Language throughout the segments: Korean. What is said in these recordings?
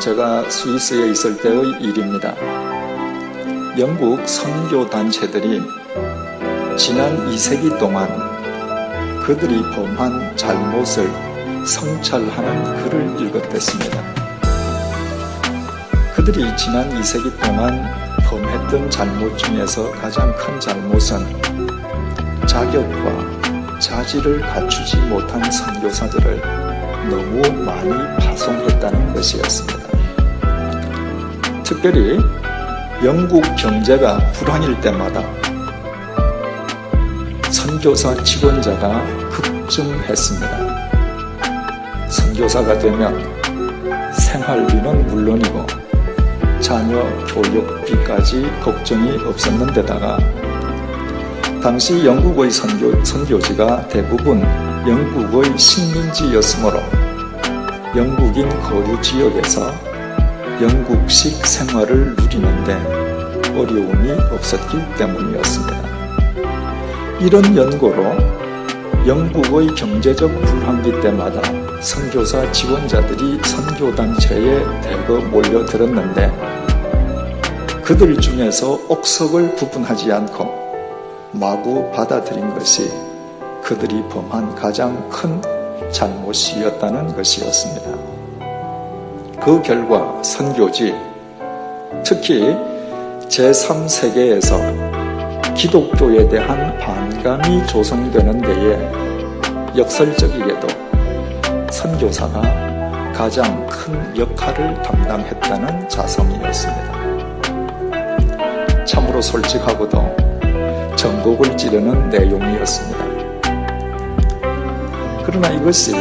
제가 스위스에 있을 때의 일입니다. 영국 선교 단체들이 지난 2세기 동안 그들이 범한 잘못을 성찰하는 글을 읽었댔습니다. 그들이 지난 2세기 동안 범했던 잘못 중에서 가장 큰 잘못은 자격과 자질을 갖추지 못한 선교사들을 너무 많이 파송했다는 것이었습니다. 특별히 영국 경제가 불황일 때마다 선교사 지원자가 급증했습니다. 선교사가 되면 생활비는 물론이고 자녀 교육비까지 걱정이 없었는데다가 당시 영국의 선교지가 대부분 영국의 식민지였으므로 영국인 거주 지역에서 영국식 생활을 누리는데 어려움이 없었기 때문이었습니다. 이런 연고로 영국의 경제적 불황기 때마다 선교사 지원자들이 선교단체에 대거 몰려들었는데 그들 중에서 옥석을 구분하지 않고 마구 받아들인 것이 그들이 범한 가장 큰 잘못이었다는 것이었습니다. 그 결과 선교지, 특히 제3세계에서 기독교에 대한 반감이 조성되는 데에 역설적이게도 선교사가 가장 큰 역할을 담당했다는 자성이었습니다. 참으로 솔직하고도 전곡을 찌르는 내용이었습니다. 그러나 이것이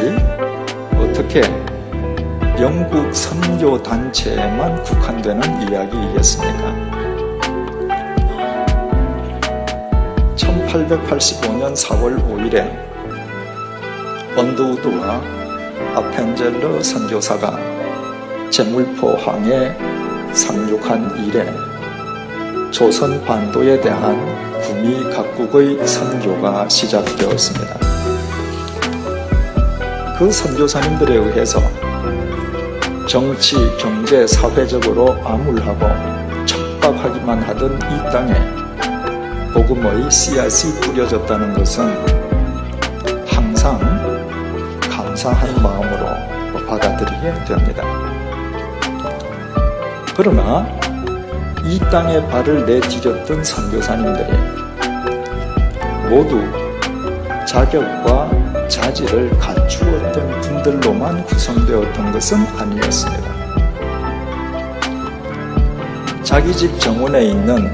어떻게 영국 선교 단체에만 국한되는 이야기이겠습니까? 1885년 4월 5일에 언더우드와 아펜젤러 선교사가 제물포항에 상륙한 이래 조선 반도에 대한 구미 각국의 선교가 시작되었습니다. 그 선교사님들에 의해서 정치, 경제, 사회적으로 암울하고 척박하기만 하던 이 땅에 복음의 씨앗이 뿌려졌다는 것은 항상 감사한 마음으로 받아들이게 됩니다. 그러나 이 땅에 발을 내디뎠던 선교사님들이 모두 자격과 자질을 갖추었던 분들로만 구성되었던 것은 아니었습니다. 자기 집 정원에 있는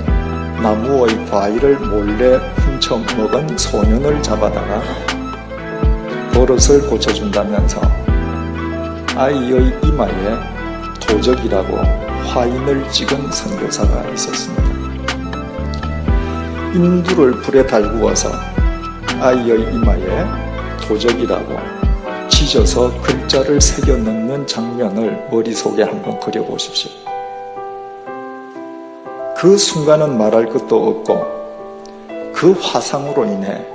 나무의 과일을 몰래 훔쳐 먹은 소년을 잡아다가 버릇을 고쳐준다면서 아이의 이마에 도적이라고 화인을 찍은 선교사가 있었습니다. 인두를 불에 달구어서 아이의 이마에 도적이라고 찢어서 글자를 새겨 넣는 장면을 머릿속에 한번 그려보십시오. 그 순간은 말할 것도 없고 그 화상으로 인해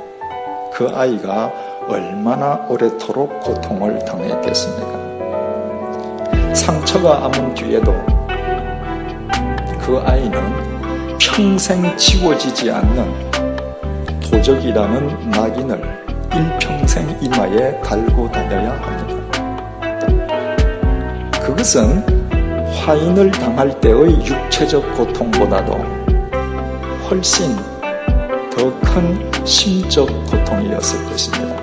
그 아이가 얼마나 오래도록 고통을 당했겠습니까? 상처가 아문 뒤에도 그 아이는 평생 지워지지 않는 도적이라는 낙인을 일평생 이마에 달고 다녀야 합니다. 그것은 화인을 당할 때의 육체적 고통보다도 훨씬 더 큰 심적 고통이었을 것입니다.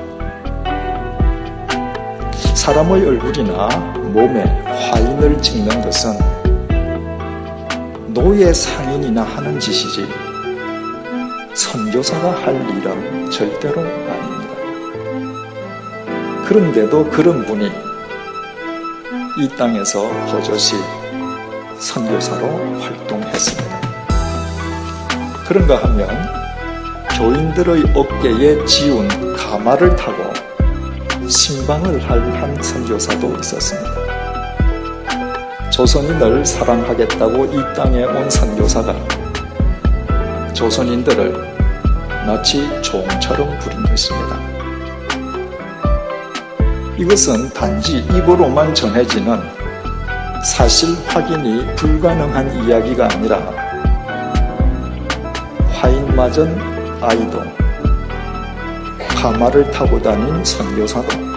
사람의 얼굴이나 몸에 화인을 찍는 것은 노예 상인이나 하는 짓이지 선교사가 할 일은 절대로 아닙니다. 그런데도 그런 분이 이 땅에서 버젓이 선교사로 활동했습니다. 그런가 하면 교인들의 어깨에 지운 가마를 타고 신방을 한 선교사도 있었습니다. 조선인을 사랑하겠다고 이 땅에 온 선교사가 조선인들을 마치 종처럼 부린 것입니다. 이것은 단지 입으로만 전해지는 사실 확인이 불가능한 이야기가 아니라 화인 맞은 아이도 가마를 타고 다닌 선교사도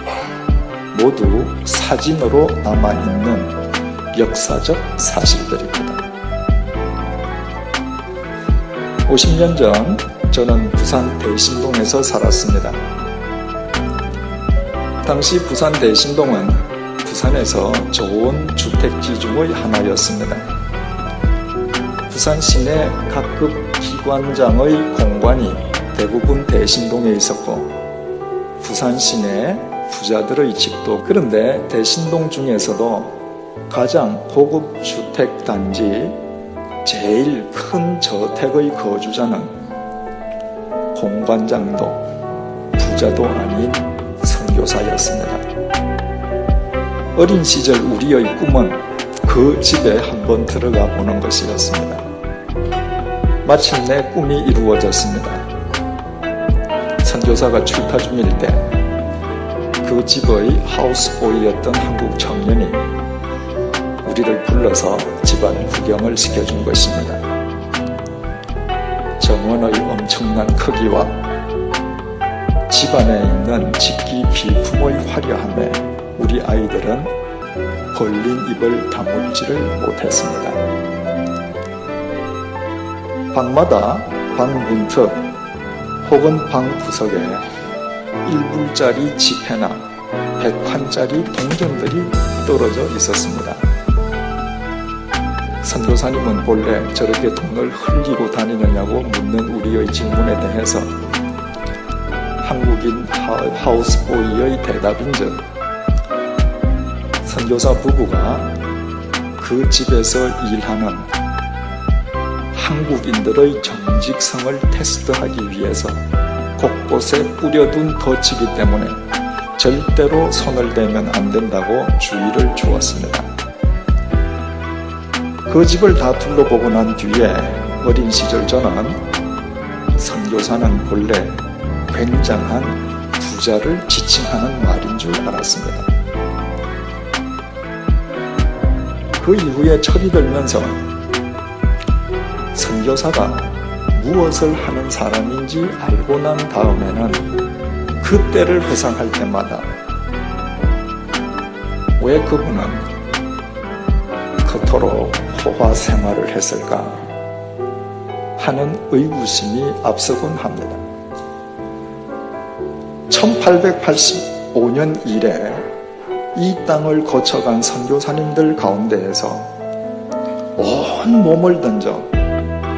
모두 사진으로 남아있는 역사적 사실들입니다. 50년 전 저는 부산 대신동에서 살았습니다. 당시 부산 대신동은 부산에서 좋은 주택지 중의 하나였습니다. 부산 시내 각급 기관장의 공관이 대부분 대신동에 있었고 부산 시내 부자들의 집도, 그런데 대신동 중에서도 가장 고급 주택단지 제일 큰 저택의 거주자는 공관장도 부자도 아닌 선교사였습니다. 어린 시절 우리의 꿈은 그 집에 한번 들어가 보는 것이었습니다. 마침내 꿈이 이루어졌습니다. 선교사가 출타 중일 때 그 집의 하우스보이였던 한국 청년이 우리를 불러서 집안 구경을 시켜준 것입니다. 정원의 엄청난 크기와 집안에 있는 직기 비품의 화려함에 우리 아이들은 벌린 입을 다물지를 못했습니다. 방마다 방 문턱 혹은 방 구석에 1불짜리 지폐나 100판짜리 동전들이 떨어져 있었습니다. 선교사님은 본래 저렇게 돈을 흘리고 다니느냐고 묻는 우리의 질문에 대해서 한국인 하우스보이의 대답인즉 선교사 부부가 그 집에서 일하는 한국인들의 정직성을 테스트하기 위해서 곳곳에 뿌려둔 덫이기 때문에 절대로 손을 대면 안 된다고 주의를 주었습니다. 그 집을 다 둘러보고 난 뒤에 어린 시절 저는 선교사는 본래 굉장한 부자를 지칭하는 말인 줄 알았습니다. 그 이후에 철이 들면서 선교사가 무엇을 하는 사람인지 알고 난 다음에는 그 때를 회상할 때마다 왜 그분은 그토록 호화 생활을 했을까 하는 의구심이 앞서곤 합니다. 1885년 이래 이 땅을 거쳐간 선교사님들 가운데에서 온 몸을 던져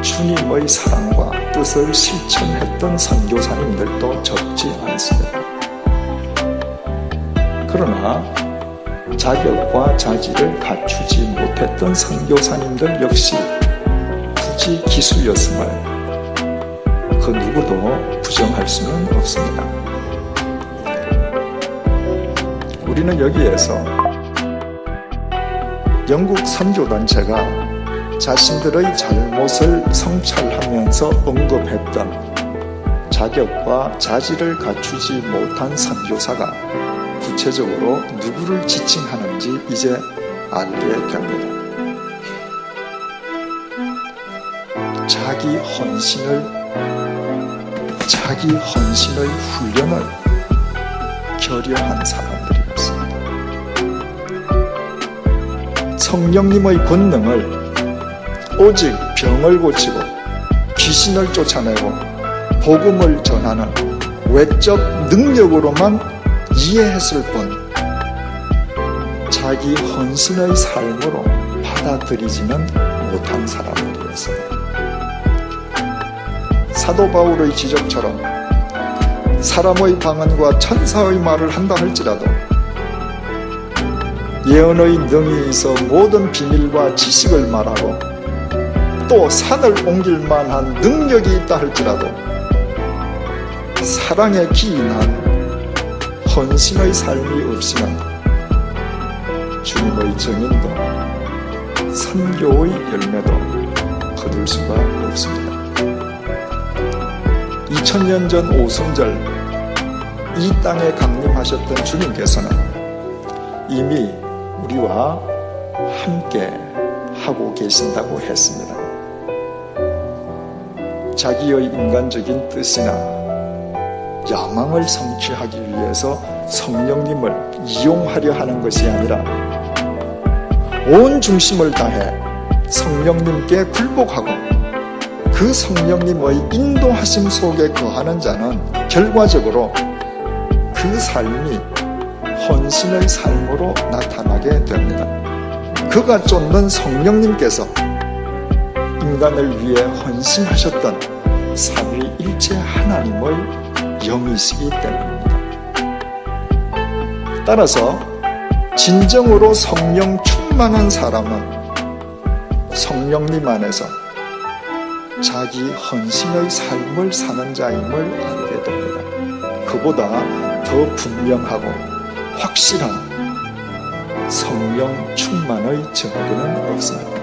주님의 사랑과 뜻을 실천했던 선교사님들도 적지 않습니다. 그러나 자격과 자질을 갖추지 못했던 선교사님들 역시 굳이 기수였음을 그 누구도 부정할 수는 없습니다. 우리는 여기에서 영국 선교단체가 자신들의 잘못을 성찰하면서 언급했던 자격과 자질을 갖추지 못한 선교사가 구체적으로 누구를 지칭하는지 이제 알게 됩니다. 자기 헌신의 훈련을 결여한 사람들이었습니다. 성령님의 권능을 오직 병을 고치고 귀신을 쫓아내고 복음을 전하는 외적 능력으로만 이해했을 뿐 자기 헌신의 삶으로 받아들이지는 못한 사람들이었습니다. 사도 바울의 지적처럼 사람의 방언과 천사의 말을 한다 할지라도 예언의 능이 있어 모든 비밀과 지식을 말하고 또 산을 옮길 만한 능력이 있다 할지라도 사랑에 기인한 헌신의 삶이 없이는 주님의 증인도 선교의 열매도 거둘 수가 없습니다. 2000년 전 오순절 이 땅에 강림하셨던 주님께서는 이미 우리와 함께 하고 계신다고 했습니다. 자기의 인간적인 뜻이나 야망을 성취하기 위해서 성령님을 이용하려 하는 것이 아니라 온 중심을 다해 성령님께 굴복하고 그 성령님의 인도하심 속에 거하는 자는 결과적으로 그 삶이 헌신의 삶으로 나타나게 됩니다. 그가 쫓는 성령님께서 인간을 위해 헌신하셨던 삼위일체 하나님의 영이시기 때문입니다. 따라서 진정으로 성령 충만한 사람은 성령님 안에서 자기 헌신의 삶을 사는 자임을 알게 됩니다. 그보다 더 분명하고 확실한 성령 충만의 증거는 없습니다.